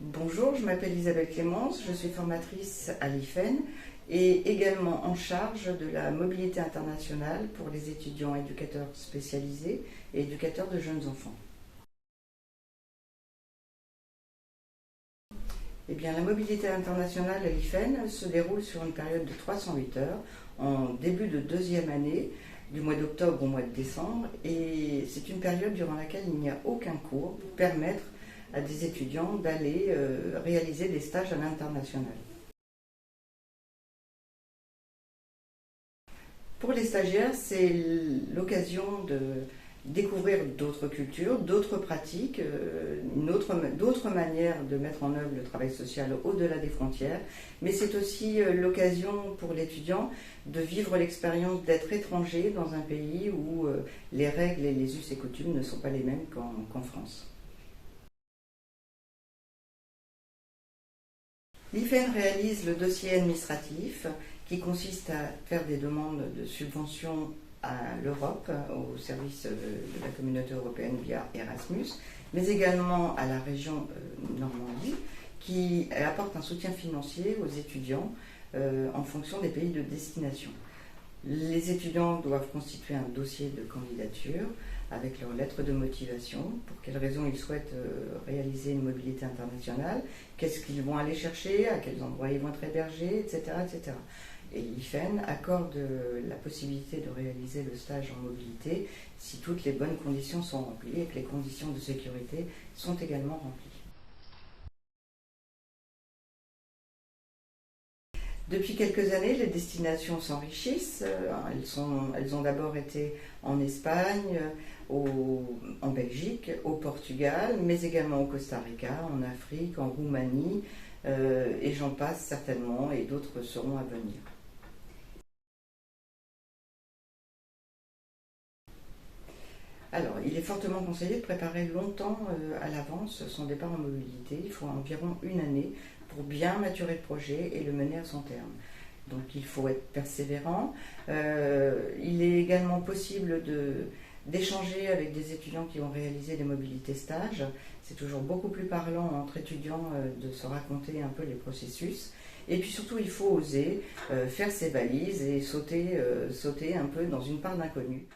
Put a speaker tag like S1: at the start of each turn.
S1: Bonjour, je m'appelle Isabelle Clémence, je suis formatrice à l'IFEN et également en charge de la mobilité internationale pour les étudiants éducateurs spécialisés et éducateurs de jeunes enfants. Eh bien, la mobilité internationale à l'IFEN se déroule sur une période de 308 heures en début de deuxième année, du mois d'octobre au mois de décembre, et c'est une période durant laquelle il n'y a aucun cours pour permettre à des étudiants d'aller réaliser des stages à l'international. Pour les stagiaires, c'est l'occasion de découvrir d'autres cultures, d'autres pratiques, d'autres manières de mettre en œuvre le travail social au-delà des frontières, mais c'est aussi l'occasion pour l'étudiant de vivre l'expérience d'être étranger dans un pays où les règles et les us et coutumes ne sont pas les mêmes qu'en France. L'IFEN réalise le dossier administratif qui consiste à faire des demandes de subventions à l'Europe, au service de la communauté européenne via Erasmus, mais également à la région Normandie qui apporte un soutien financier aux étudiants en fonction des pays de destination. Les étudiants doivent constituer un dossier de candidature avec leur lettre de motivation, pour quelles raisons ils souhaitent réaliser une mobilité internationale, qu'est-ce qu'ils vont aller chercher, à quels endroits ils vont être hébergés, etc. etc. Et l'IFEN accorde la possibilité de réaliser le stage en mobilité si toutes les bonnes conditions sont remplies et que les conditions de sécurité sont également remplies. Depuis quelques années, les destinations s'enrichissent. Elles ont d'abord été en Espagne, en Belgique, au Portugal, mais également au Costa Rica, en Afrique, en Roumanie, et j'en passe certainement, et d'autres seront à venir. Alors, il est fortement conseillé de préparer longtemps à l'avance son départ en mobilité. Il faut environ une année pour bien maturer le projet et le mener à son terme. Donc il faut être persévérant. Il est également possible d'échanger avec des étudiants qui ont réalisé des mobilités stages. C'est toujours beaucoup plus parlant entre étudiants de se raconter un peu les processus. Et puis surtout, il faut oser faire ses valises et sauter un peu dans une part d'inconnu.